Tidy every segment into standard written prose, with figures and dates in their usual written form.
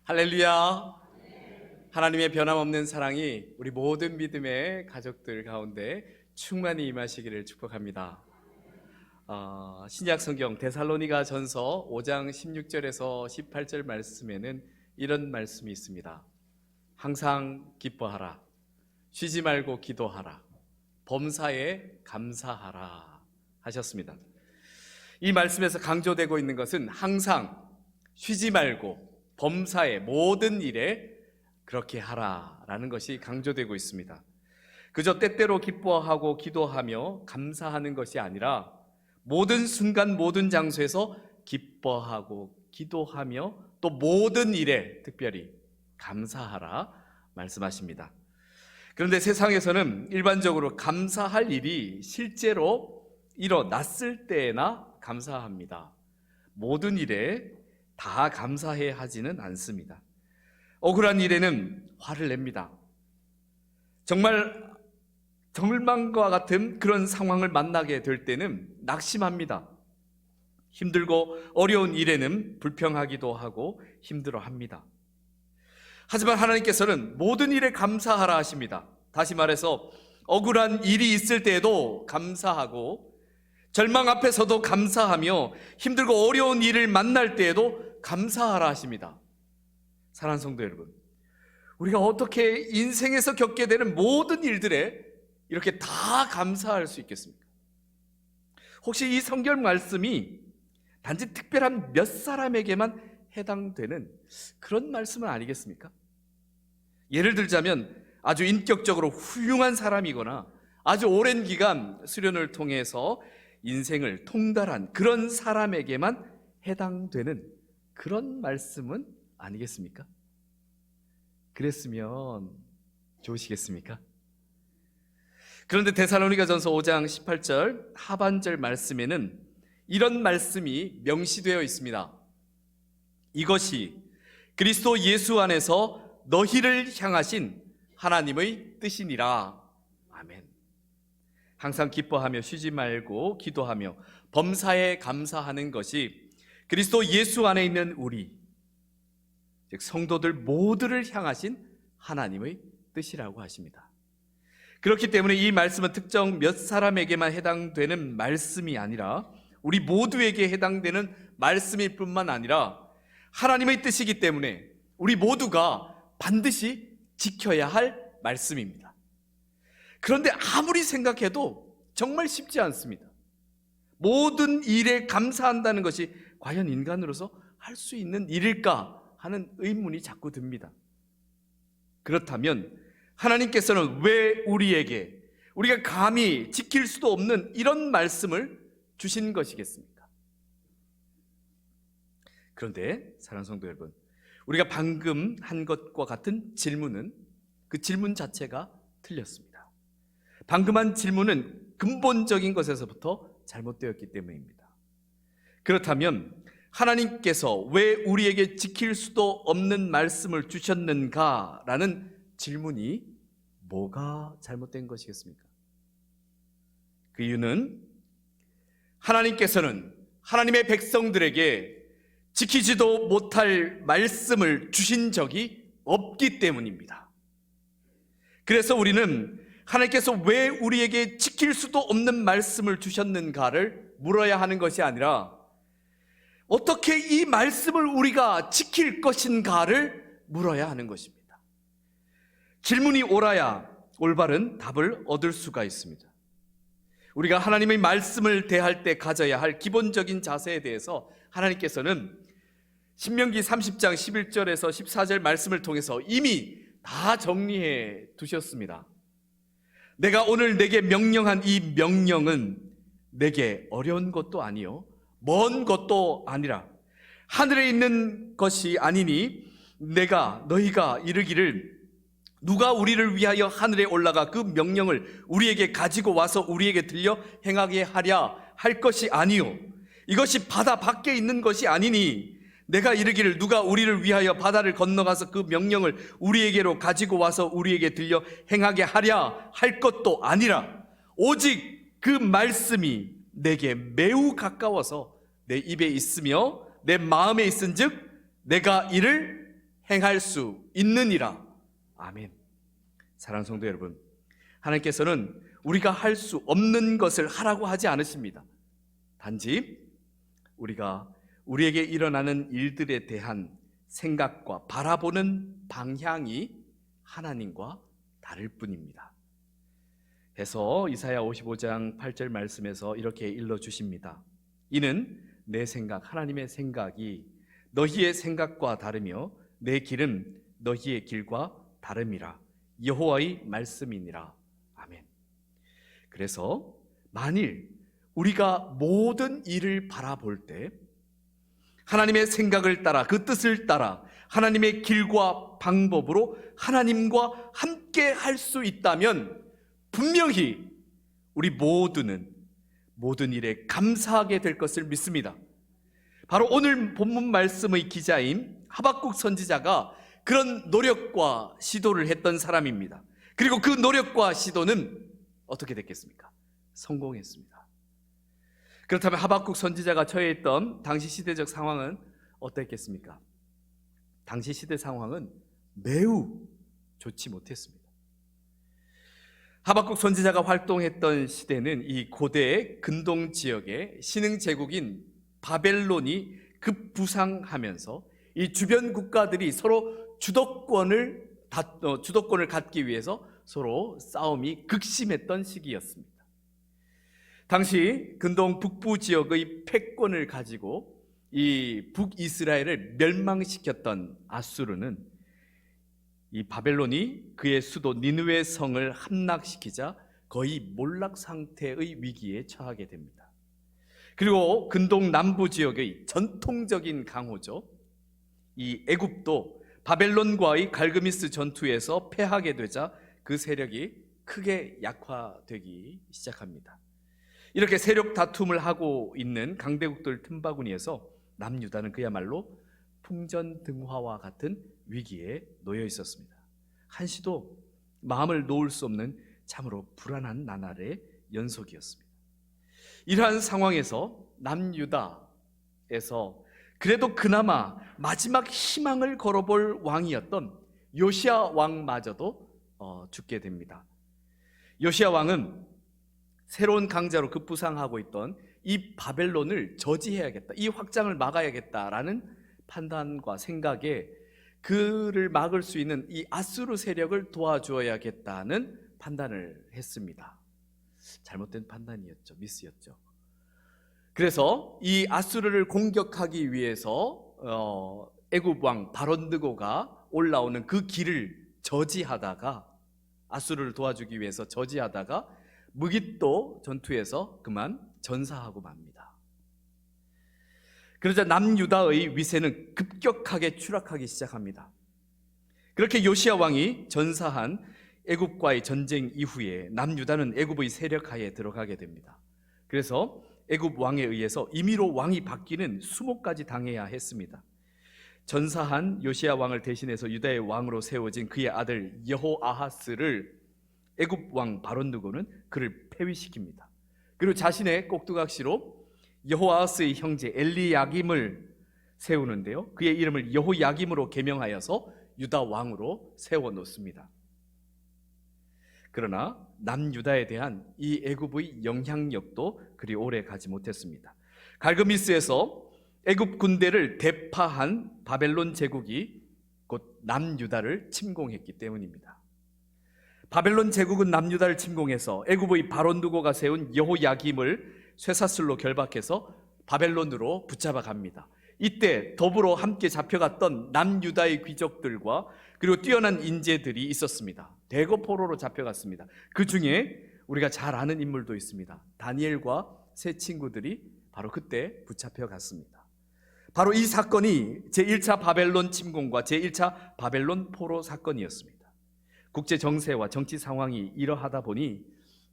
할렐루야. 하나님의 변함없는 사랑이 우리 모든 믿음의 가족들 가운데 충만히 임하시기를 축복합니다. 신약 성경 데살로니가 전서 5장 16절에서 18절 말씀에는 이런 말씀이 있습니다. 항상 기뻐하라, 쉬지 말고 기도하라, 범사에 감사하라 하셨습니다. 이 말씀에서 강조되고 있는 것은 항상 쉬지 말고 범사에 모든 일에 그렇게 하라라는 것이 강조되고 있습니다. 그저 때때로 기뻐하고 기도하며 감사하는 것이 아니라 모든 순간 모든 장소에서 기뻐하고 기도하며 또 모든 일에 특별히 감사하라 말씀하십니다. 그런데 세상에서는 일반적으로 감사할 일이 실제로 일어났을 때나 감사합니다. 모든 일에 다 감사해 하지는 않습니다. 억울한 일에는 화를 냅니다. 정말 절망과 같은 그런 상황을 만나게 될 때는 낙심합니다. 힘들고 어려운 일에는 불평하기도 하고 힘들어합니다. 하지만 하나님께서는 모든 일에 감사하라 하십니다. 다시 말해서 억울한 일이 있을 때에도 감사하고 절망 앞에서도 감사하며 힘들고 어려운 일을 만날 때에도 감사하라 하십니다. 사랑하는 성도 여러분, 우리가 어떻게 인생에서 겪게 되는 모든 일들에 이렇게 다 감사할 수 있겠습니까? 혹시 이 성경 말씀이 단지 특별한 몇 사람에게만 해당되는 그런 말씀은 아니겠습니까? 예를 들자면 아주 인격적으로 훌륭한 사람이거나 아주 오랜 기간 수련을 통해서 인생을 통달한 그런 사람에게만 해당되는 그런 말씀은 아니겠습니까? 그랬으면 좋으시겠습니까? 그런데 데살로니가전서 5장 18절 하반절 말씀에는 이런 말씀이 명시되어 있습니다. 이것이 그리스도 예수 안에서 너희를 향하신 하나님의 뜻이니라. 아멘. 항상 기뻐하며 쉬지 말고 기도하며 범사에 감사하는 것이 그리스도 예수 안에 있는 우리, 즉 성도들 모두를 향하신 하나님의 뜻이라고 하십니다. 그렇기 때문에 이 말씀은 특정 몇 사람에게만 해당되는 말씀이 아니라 우리 모두에게 해당되는 말씀일 뿐만 아니라 하나님의 뜻이기 때문에 우리 모두가 반드시 지켜야 할 말씀입니다. 그런데 아무리 생각해도 정말 쉽지 않습니다. 모든 일에 감사한다는 것이 과연 인간으로서 할 수 있는 일일까 하는 의문이 자꾸 듭니다. 그렇다면 하나님께서는 왜 우리에게 우리가 감히 지킬 수도 없는 이런 말씀을 주신 것이겠습니까? 그런데 사랑하는 성도 여러분, 우리가 방금 한 것과 같은 질문은 그 질문 자체가 틀렸습니다. 방금 한 질문은 근본적인 것에서부터 잘못되었기 때문입니다. 그렇다면 하나님께서 왜 우리에게 지킬 수도 없는 말씀을 주셨는가라는 질문이 뭐가 잘못된 것이겠습니까? 그 이유는 하나님께서는 하나님의 백성들에게 지키지도 못할 말씀을 주신 적이 없기 때문입니다. 그래서 우리는 하나님께서 왜 우리에게 지킬 수도 없는 말씀을 주셨는가를 물어야 하는 것이 아니라 어떻게 이 말씀을 우리가 지킬 것인가를 물어야 하는 것입니다. 질문이 옳아야 올바른 답을 얻을 수가 있습니다. 우리가 하나님의 말씀을 대할 때 가져야 할 기본적인 자세에 대해서 하나님께서는 신명기 30장 11절에서 14절 말씀을 통해서 이미 다 정리해 두셨습니다. 내가 오늘 내게 명령한 이 명령은 내게 어려운 것도 아니요 먼 것도 아니라 하늘에 있는 것이 아니니 너희가 이르기를 누가 우리를 위하여 하늘에 올라가 그 명령을 우리에게 가지고 와서 우리에게 들려 행하게 하랴 할 것이 아니요 이것이 바다 밖에 있는 것이 아니니 내가 이르기를 누가 우리를 위하여 바다를 건너가서 그 명령을 우리에게로 가지고 와서 우리에게 들려 행하게 하랴 할 것도 아니라 오직 그 말씀이 내게 매우 가까워서 내 입에 있으며 내 마음에 있은즉 내가 이를 행할 수 있느니라. 아멘. 사랑하는 성도 여러분, 하나님께서는 우리가 할 수 없는 것을 하라고 하지 않으십니다. 단지 우리가 우리에게 일어나는 일들에 대한 생각과 바라보는 방향이 하나님과 다를 뿐입니다. 해서 이사야 55장 8절 말씀에서 이렇게 일러주십니다. 이는 내 생각, 하나님의 생각이 너희의 생각과 다르며 내 길은 너희의 길과 다름이라. 여호와의 말씀이니라. 아멘. 그래서 만일 우리가 모든 일을 바라볼 때 하나님의 생각을 따라, 그 뜻을 따라 하나님의 길과 방법으로 하나님과 함께 할 수 있다면 분명히 우리 모두는 모든 일에 감사하게 될 것을 믿습니다. 바로 오늘 본문 말씀의 기자인 하박국 선지자가 그런 노력과 시도를 했던 사람입니다. 그리고 그 노력과 시도는 어떻게 됐겠습니까? 성공했습니다. 그렇다면 하박국 선지자가 처해있던 당시 시대적 상황은 어땠겠습니까? 당시 시대 상황은 매우 좋지 못했습니다. 하박국 선지자가 활동했던 시대는 이 고대 근동 지역의 신흥 제국인 바벨론이 급부상하면서 이 주변 국가들이 서로 주도권을 갖기 위해서 서로 싸움이 극심했던 시기였습니다. 당시 근동 북부 지역의 패권을 가지고 이 북이스라엘을 멸망시켰던 아수르는 이 바벨론이 그의 수도 니느웨 성을 함락시키자 거의 몰락 상태의 위기에 처하게 됩니다. 그리고 근동 남부 지역의 전통적인 강호죠, 이 애굽도 바벨론과의 갈그미스 전투에서 패하게 되자 그 세력이 크게 약화되기 시작합니다. 이렇게 세력 다툼을 하고 있는 강대국들 틈바구니에서 남유다는 그야말로 풍전등화와 같은 위기에 놓여 있었습니다. 한시도 마음을 놓을 수 없는 참으로 불안한 나날의 연속이었습니다. 이러한 상황에서 남유다에서 그래도 그나마 마지막 희망을 걸어볼 왕이었던 요시야 왕마저도 죽게 됩니다. 요시야 왕은 새로운 강자로 급부상하고 있던 이 바벨론을 저지해야겠다, 이 확장을 막아야겠다라는 판단과 생각에 그를 막을 수 있는 이 아수르 세력을 도와줘야겠다는 판단을 했습니다. 잘못된 판단이었죠. 미스였죠. 그래서 이 아수르를 공격하기 위해서 애굽 왕 바론드고가 올라오는 그 길을 저지하다가, 아수르를 도와주기 위해서 저지하다가 무깃도 전투에서 그만 전사하고 맙니다. 그러자 남유다의 위세는 급격하게 추락하기 시작합니다. 그렇게 요시야 왕이 전사한 애굽과의 전쟁 이후에 남유다는 애굽의 세력하에 들어가게 됩니다. 그래서 애굽 왕에 의해서 임의로 왕이 바뀌는 수모까지 당해야 했습니다. 전사한 요시야 왕을 대신해서 유다의 왕으로 세워진 그의 아들 여호아하스를 애굽 왕 바론느고는 그를 폐위시킵니다. 그리고 자신의 꼭두각시로 여호아하스의 형제 엘리야김을 세우는데요, 그의 이름을 여호야김으로 개명하여서 유다 왕으로 세워놓습니다. 그러나 남유다에 대한 이 애굽의 영향력도 그리 오래 가지 못했습니다. 갈그미스에서 애굽 군대를 대파한 바벨론 제국이 곧 남유다를 침공했기 때문입니다. 바벨론 제국은 남유다를 침공해서 애굽의 바론느고가 세운 여호야김을 쇠사슬로 결박해서 바벨론으로 붙잡아 갑니다. 이때 더불어 함께 잡혀갔던 남유다의 귀족들과 그리고 뛰어난 인재들이 있었습니다. 대거포로로 잡혀갔습니다. 그 중에 우리가 잘 아는 인물도 있습니다. 다니엘과 세 친구들이 바로 그때 붙잡혀 갔습니다. 바로 이 사건이 제1차 바벨론 침공과 제1차 바벨론 포로 사건이었습니다. 국제 정세와 정치 상황이 이러하다 보니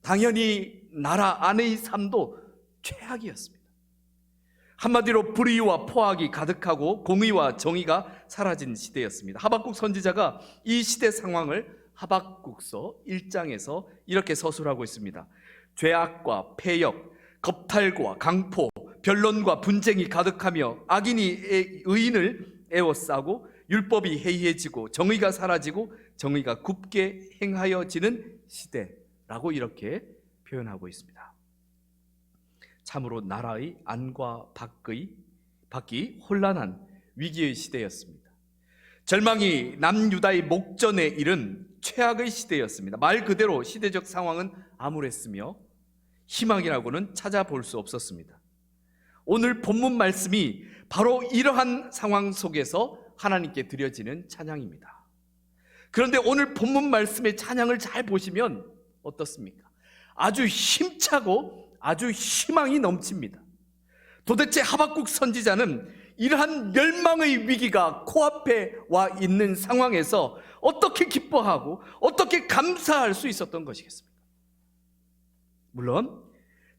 당연히 나라 안의 삶도 최악이었습니다. 한마디로 불의와 포악이 가득하고 공의와 정의가 사라진 시대였습니다. 하박국 선지자가 이 시대 상황을 하박국서 1장에서 이렇게 서술하고 있습니다. 죄악과 폐역, 겁탈과 강포, 변론과 분쟁이 가득하며 악인이 의인을 에워싸고 율법이 해이해지고 정의가 사라지고 정의가 굽게 행하여지는 시대라고 이렇게 표현하고 있습니다. 참으로 나라의 안과 밖이 혼란한 위기의 시대였습니다. 절망이 남유다의 목전에 이른 최악의 시대였습니다. 말 그대로 시대적 상황은 암울했으며 희망이라고는 찾아볼 수 없었습니다. 오늘 본문 말씀이 바로 이러한 상황 속에서 하나님께 드려지는 찬양입니다. 그런데 오늘 본문 말씀의 찬양을 잘 보시면 어떻습니까? 아주 힘차고 아주 희망이 넘칩니다. 도대체 하박국 선지자는 이러한 멸망의 위기가 코앞에 와 있는 상황에서 어떻게 기뻐하고 어떻게 감사할 수 있었던 것이겠습니까? 물론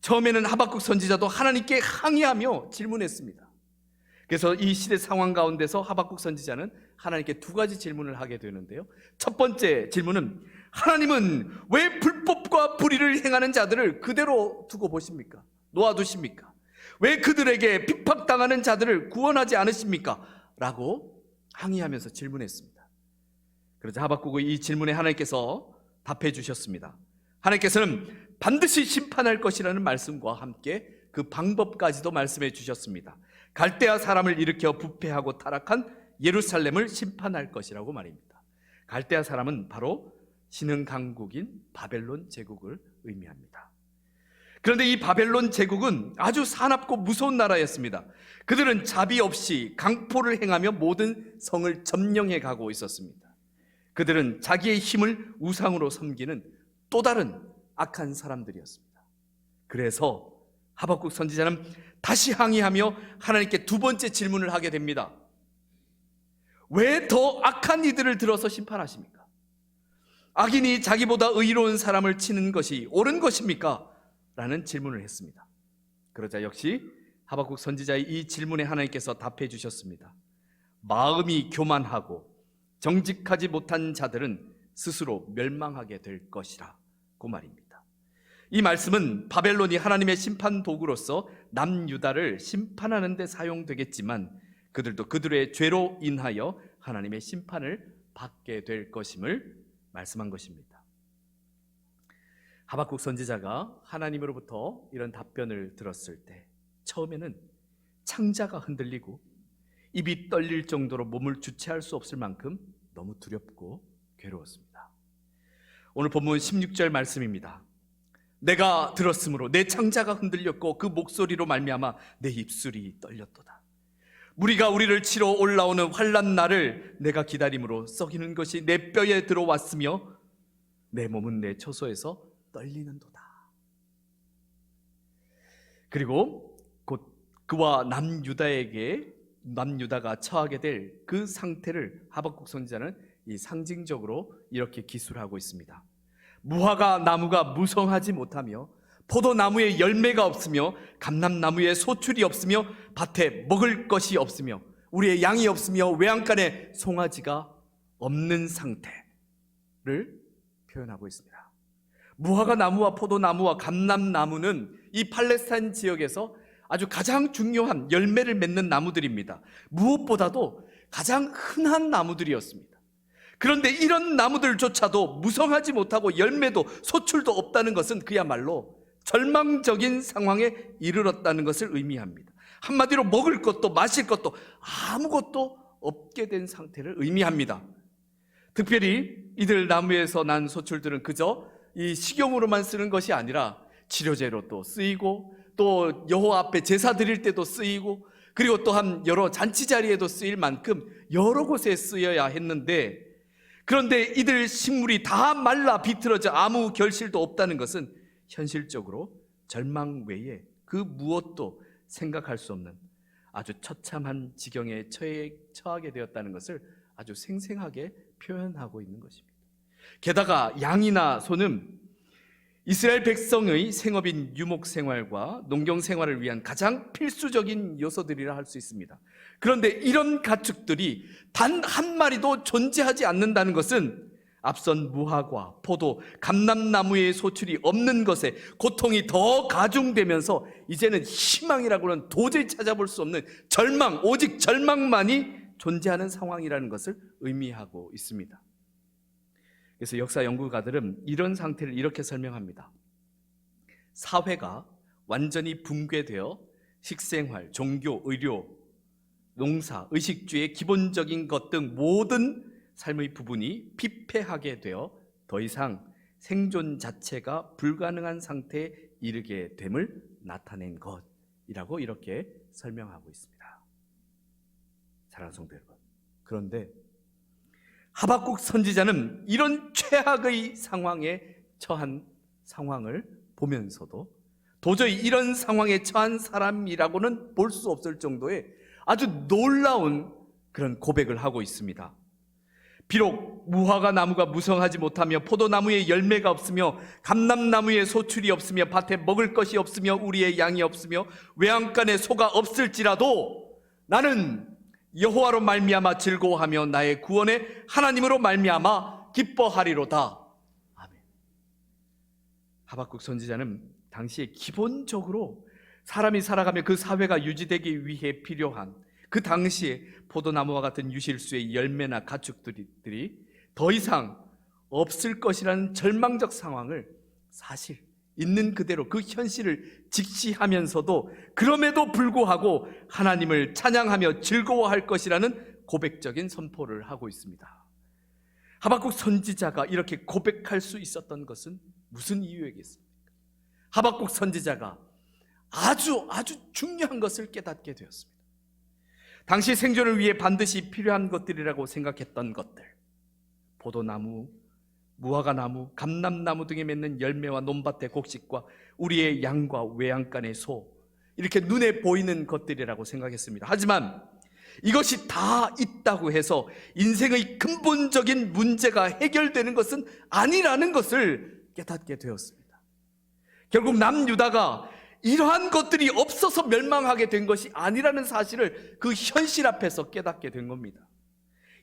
처음에는 하박국 선지자도 하나님께 항의하며 질문했습니다. 그래서 이 시대 상황 가운데서 하박국 선지자는 하나님께 두 가지 질문을 하게 되는데요. 첫 번째 질문은, 하나님은 왜 불법과 불의를 행하는 자들을 그대로 두고 보십니까? 놓아두십니까? 왜 그들에게 핍박당하는 자들을 구원하지 않으십니까? 라고 항의하면서 질문했습니다. 그러자 하박국의 이 질문에 하나님께서 답해 주셨습니다. 하나님께서는 반드시 심판할 것이라는 말씀과 함께 그 방법까지도 말씀해 주셨습니다. 갈대아 사람을 일으켜 부패하고 타락한 예루살렘을 심판할 것이라고 말입니다. 갈대아 사람은 바로 신흥 강국인 바벨론 제국을 의미합니다. 그런데 이 바벨론 제국은 아주 사납고 무서운 나라였습니다. 그들은 자비 없이 강포를 행하며 모든 성을 점령해 가고 있었습니다. 그들은 자기의 힘을 우상으로 섬기는 또 다른 악한 사람들이었습니다. 그래서 하박국 선지자는 다시 항의하며 하나님께 두 번째 질문을 하게 됩니다. 왜 더 악한 이들을 들어서 심판하십니까? 악인이 자기보다 의로운 사람을 치는 것이 옳은 것입니까? 라는 질문을 했습니다. 그러자 역시 하박국 선지자의 이 질문에 하나님께서 답해 주셨습니다. 마음이 교만하고 정직하지 못한 자들은 스스로 멸망하게 될 것이라 고 말입니다. 이 말씀은 바벨론이 하나님의 심판 도구로서 남유다를 심판하는 데 사용되겠지만 그들도 그들의 죄로 인하여 하나님의 심판을 받게 될 것임을 말씀한 것입니다. 하박국 선지자가 하나님으로부터 이런 답변을 들었을 때 처음에는 창자가 흔들리고 입이 떨릴 정도로 몸을 주체할 수 없을 만큼 너무 두렵고 괴로웠습니다. 오늘 본문 16절 말씀입니다. 내가 들었으므로 내 창자가 흔들렸고 그 목소리로 말미암아 내 입술이 떨렸도다. 무리가 우리를 치러 올라오는 환난 날을 내가 기다림으로 썩이는 것이 내 뼈에 들어왔으며 내 몸은 내 처소에서 떨리는도다. 그리고 곧 그와 남유다가 처하게 될 그 상태를 하박국 선지자는 이 상징적으로 이렇게 기술하고 있습니다. 무화과 나무가 무성하지 못하며 포도나무에 열매가 없으며 감람나무에 소출이 없으며 밭에 먹을 것이 없으며 우리의 양이 없으며 외양간에 송아지가 없는 상태를 표현하고 있습니다. 무화과 나무와 포도나무와 감람나무는 이 팔레스타인 지역에서 아주 가장 중요한 열매를 맺는 나무들입니다. 무엇보다도 가장 흔한 나무들이었습니다. 그런데 이런 나무들조차도 무성하지 못하고 열매도 소출도 없다는 것은 그야말로 절망적인 상황에 이르렀다는 것을 의미합니다. 한마디로 먹을 것도 마실 것도 아무것도 없게 된 상태를 의미합니다. 특별히 이들 나무에서 난 소출들은 그저 이 식용으로만 쓰는 것이 아니라 치료제로 또 쓰이고 또 여호와 앞에 제사 드릴 때도 쓰이고 그리고 또한 여러 잔치 자리에도 쓰일 만큼 여러 곳에 쓰여야 했는데, 그런데 이들 식물이 다 말라 비틀어져 아무 결실도 없다는 것은 현실적으로 절망 외에 그 무엇도 생각할 수 없는 아주 처참한 지경에 처하게 되었다는 것을 아주 생생하게 표현하고 있는 것입니다. 게다가 양이나 소는 이스라엘 백성의 생업인 유목 생활과 농경 생활을 위한 가장 필수적인 요소들이라 할 수 있습니다. 그런데 이런 가축들이 단 한 마리도 존재하지 않는다는 것은 앞선 무화과, 포도, 감람나무의 소출이 없는 것에 고통이 더 가중되면서 이제는 희망이라고는 도저히 찾아볼 수 없는 절망, 오직 절망만이 존재하는 상황이라는 것을 의미하고 있습니다. 그래서 역사 연구가들은 이런 상태를 이렇게 설명합니다. 사회가 완전히 붕괴되어 식생활, 종교, 의료, 농사, 의식주의 기본적인 것 등 모든 삶의 부분이 피폐하게 되어 더 이상 생존 자체가 불가능한 상태에 이르게 됨을 나타낸 것이라고 이렇게 설명하고 있습니다. 사랑하는 성도 여러분, 그런데 하박국 선지자는 이런 최악의 상황에 처한 상황을 보면서도 도저히 이런 상황에 처한 사람이라고는 볼 수 없을 정도의 아주 놀라운 그런 고백을 하고 있습니다. 비록 무화과 나무가 무성하지 못하며 포도나무에 열매가 없으며 감람나무에 소출이 없으며 밭에 먹을 것이 없으며 우리의 양이 없으며 외양간에 소가 없을지라도 나는 여호와로 말미암아 즐거워하며 나의 구원의 하나님으로 말미암아 기뻐하리로다. 아멘. 하박국 선지자는 당시에 기본적으로 사람이 살아가며 그 사회가 유지되기 위해 필요한 그 당시에 포도나무와 같은 유실수의 열매나 가축들이 더 이상 없을 것이라는 절망적 상황을 사실 있는 그대로 그 현실을 직시하면서도 그럼에도 불구하고 하나님을 찬양하며 즐거워할 것이라는 고백적인 선포를 하고 있습니다. 하박국 선지자가 이렇게 고백할 수 있었던 것은 무슨 이유이겠습니까? 하박국 선지자가 아주 중요한 것을 깨닫게 되었습니다. 당시 생존을 위해 반드시 필요한 것들이라고 생각했던 것들, 포도나무, 무화과나무, 감람나무 등에 맺는 열매와 논밭의 곡식과 우리의 양과 외양간의 소, 이렇게 눈에 보이는 것들이라고 생각했습니다. 하지만 이것이 다 있다고 해서 인생의 근본적인 문제가 해결되는 것은 아니라는 것을 깨닫게 되었습니다. 결국 남유다가 이러한 것들이 없어서 멸망하게 된 것이 아니라는 사실을 그 현실 앞에서 깨닫게 된 겁니다.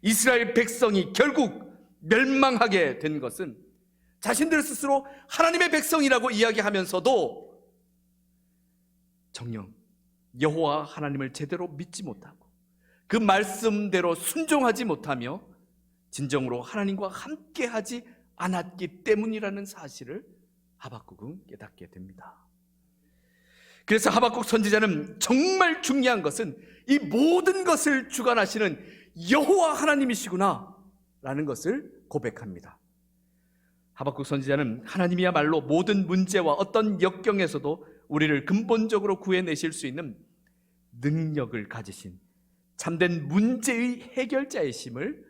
이스라엘 백성이 결국 멸망하게 된 것은 자신들 스스로 하나님의 백성이라고 이야기하면서도 정녕 여호와 하나님을 제대로 믿지 못하고 그 말씀대로 순종하지 못하며 진정으로 하나님과 함께하지 않았기 때문이라는 사실을 하박국은 깨닫게 됩니다. 그래서 하박국 선지자는 정말 중요한 것은 이 모든 것을 주관하시는 여호와 하나님이시구나 라는 것을 고백합니다. 하박국 선지자는 하나님이야말로 모든 문제와 어떤 역경에서도 우리를 근본적으로 구해내실 수 있는 능력을 가지신 참된 문제의 해결자이심을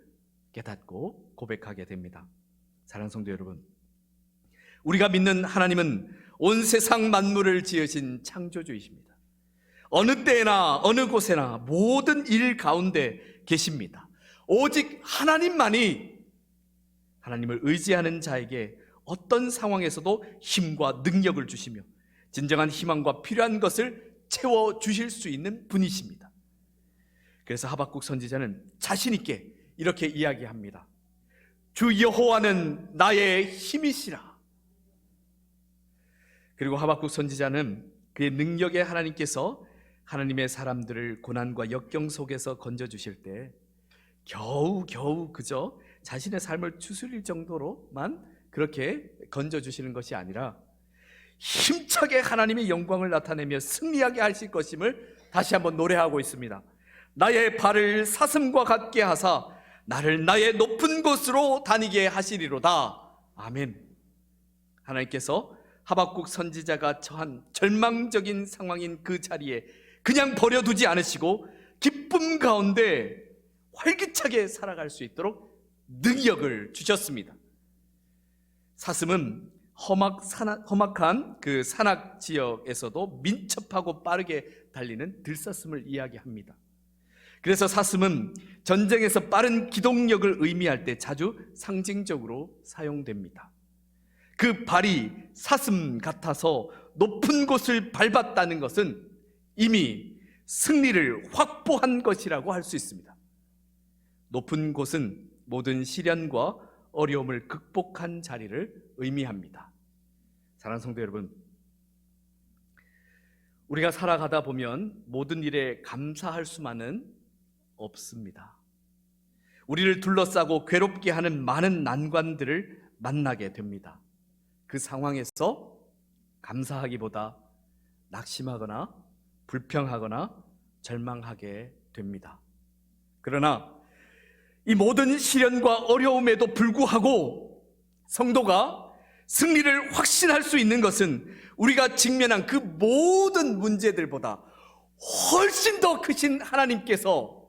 깨닫고 고백하게 됩니다. 사랑하는 성도 여러분, 우리가 믿는 하나님은 온 세상 만물을 지으신 창조주이십니다. 어느 때나 어느 곳에나 모든 일 가운데 계십니다. 오직 하나님만이 하나님을 의지하는 자에게 어떤 상황에서도 힘과 능력을 주시며 진정한 희망과 필요한 것을 채워주실 수 있는 분이십니다. 그래서 하박국 선지자는 자신 있게 이렇게 이야기합니다. 주 여호와는 나의 힘이시라. 그리고 하박국 선지자는 그의 능력의 하나님께서 하나님의 사람들을 고난과 역경 속에서 건져주실 때 겨우 그저 자신의 삶을 추스릴 정도로만 그렇게 건져주시는 것이 아니라 힘차게 하나님의 영광을 나타내며 승리하게 하실 것임을 다시 한번 노래하고 있습니다. 나의 발을 사슴과 같게 하사 나를 나의 높은 곳으로 다니게 하시리로다. 아멘. 하나님께서 하박국 선지자가 처한 절망적인 상황인 그 자리에 그냥 버려두지 않으시고 기쁨 가운데 활기차게 살아갈 수 있도록 능력을 주셨습니다. 사슴은 험악한 그 산악 지역에서도 민첩하고 빠르게 달리는 들사슴을 이야기합니다. 그래서 사슴은 전쟁에서 빠른 기동력을 의미할 때 자주 상징적으로 사용됩니다. 그 발이 사슴 같아서 높은 곳을 밟았다는 것은 이미 승리를 확보한 것이라고 할 수 있습니다. 높은 곳은 모든 시련과 어려움을 극복한 자리를 의미합니다. 사랑하는 성도 여러분, 우리가 살아가다 보면 모든 일에 감사할 수만은 없습니다. 우리를 둘러싸고 괴롭게 하는 많은 난관들을 만나게 됩니다. 그 상황에서 감사하기보다 낙심하거나 불평하거나 절망하게 됩니다. 그러나 이 모든 시련과 어려움에도 불구하고 성도가 승리를 확신할 수 있는 것은 우리가 직면한 그 모든 문제들보다 훨씬 더 크신 하나님께서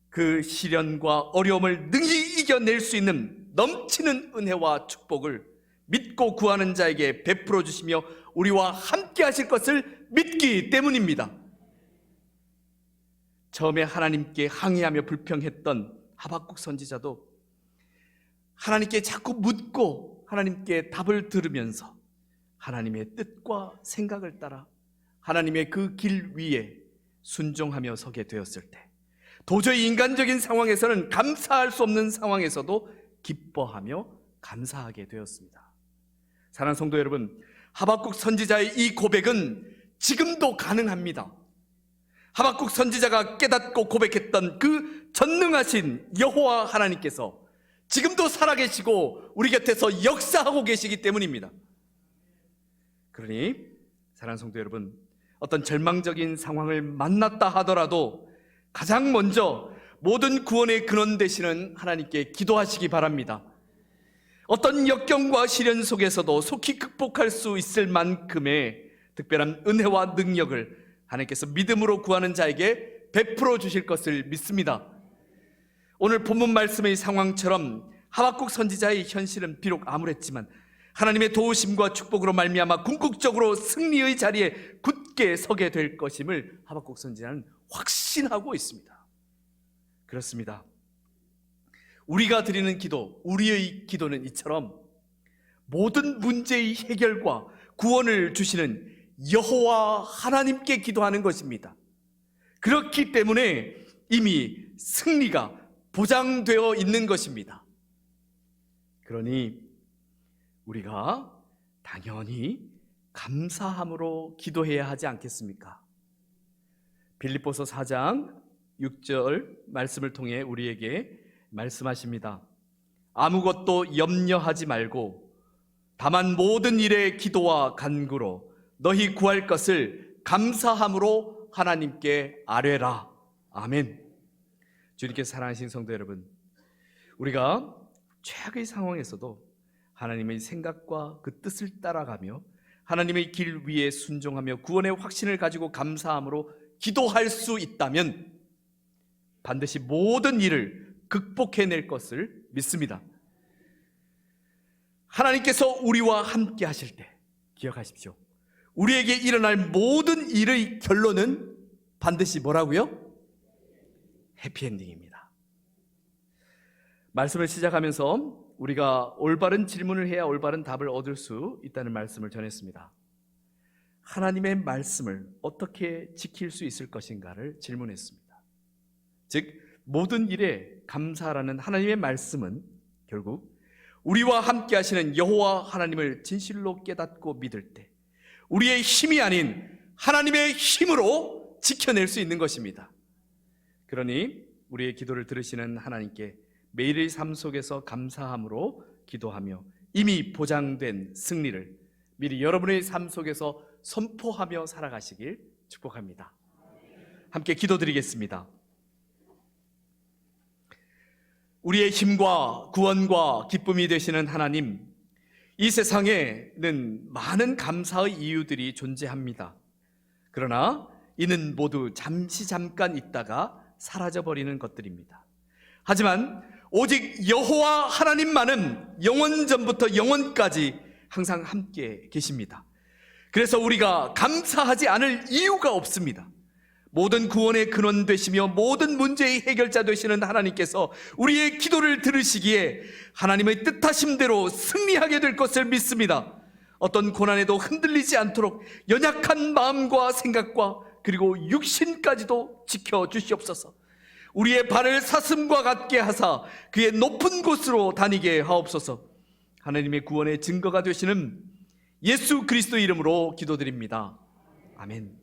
그 시련과 어려움을 능히 이겨낼 수 있는 넘치는 은혜와 축복을 믿고 구하는 자에게 베풀어 주시며 우리와 함께 하실 것을 믿기 때문입니다. 처음에 하나님께 항의하며 불평했던 하박국 선지자도 하나님께 자꾸 묻고 하나님께 답을 들으면서 하나님의 뜻과 생각을 따라 하나님의 그 길 위에 순종하며 서게 되었을 때 도저히 인간적인 상황에서는 감사할 수 없는 상황에서도 기뻐하며 감사하게 되었습니다. 사랑하는 성도 여러분, 하박국 선지자의 이 고백은 지금도 가능합니다. 하박국 선지자가 깨닫고 고백했던 그 전능하신 여호와 하나님께서 지금도 살아계시고 우리 곁에서 역사하고 계시기 때문입니다. 그러니 사랑하는 성도 여러분, 어떤 절망적인 상황을 만났다 하더라도 가장 먼저 모든 구원의 근원 되시는 하나님께 기도하시기 바랍니다. 어떤 역경과 시련 속에서도 속히 극복할 수 있을 만큼의 특별한 은혜와 능력을 하나님께서 믿음으로 구하는 자에게 베풀어 주실 것을 믿습니다. 오늘 본문 말씀의 상황처럼 하박국 선지자의 현실은 비록 암울했지만 하나님의 도우심과 축복으로 말미암아 궁극적으로 승리의 자리에 굳게 서게 될 것임을 하박국 선지자는 확신하고 있습니다. 그렇습니다. 우리가 드리는 기도, 우리의 기도는 이처럼 모든 문제의 해결과 구원을 주시는 여호와 하나님께 기도하는 것입니다. 그렇기 때문에 이미 승리가 보장되어 있는 것입니다. 그러니 우리가 당연히 감사함으로 기도해야 하지 않겠습니까? 빌립보서 4장 6절 말씀을 통해 우리에게 말씀하십니다. 아무것도 염려하지 말고 다만 모든 일에 기도와 간구로 너희 구할 것을 감사함으로 하나님께 아뢰라. 아멘. 주님께서 사랑하신 성도 여러분, 우리가 최악의 상황에서도 하나님의 생각과 그 뜻을 따라가며 하나님의 길 위에 순종하며 구원의 확신을 가지고 감사함으로 기도할 수 있다면 반드시 모든 일을 극복해낼 것을 믿습니다. 하나님께서 우리와 함께 하실 때 기억하십시오. 우리에게 일어날 모든 일의 결론은 반드시 뭐라고요? 해피엔딩입니다. 말씀을 시작하면서 우리가 올바른 질문을 해야 올바른 답을 얻을 수 있다는 말씀을 전했습니다. 하나님의 말씀을 어떻게 지킬 수 있을 것인가를 질문했습니다. 즉 모든 일에 감사라는 하나님의 말씀은 결국 우리와 함께 하시는 여호와 하나님을 진실로 깨닫고 믿을 때 우리의 힘이 아닌 하나님의 힘으로 지켜낼 수 있는 것입니다. 그러니 우리의 기도를 들으시는 하나님께 매일의 삶 속에서 감사함으로 기도하며 이미 보장된 승리를 미리 여러분의 삶 속에서 선포하며 살아가시길 축복합니다. 함께 기도드리겠습니다. 우리의 힘과 구원과 기쁨이 되시는 하나님, 이 세상에는 많은 감사의 이유들이 존재합니다. 그러나 이는 모두 잠깐 있다가 사라져버리는 것들입니다. 하지만 오직 여호와 하나님만은 영원전부터 영원까지 항상 함께 계십니다. 그래서 우리가 감사하지 않을 이유가 없습니다. 모든 구원의 근원 되시며 모든 문제의 해결자 되시는 하나님께서 우리의 기도를 들으시기에 하나님의 뜻하심대로 승리하게 될 것을 믿습니다. 어떤 고난에도 흔들리지 않도록 연약한 마음과 생각과 그리고 육신까지도 지켜주시옵소서. 우리의 발을 사슴과 같게 하사 그의 높은 곳으로 다니게 하옵소서. 하나님의 구원의 증거가 되시는 예수 그리스도 이름으로 기도드립니다. 아멘.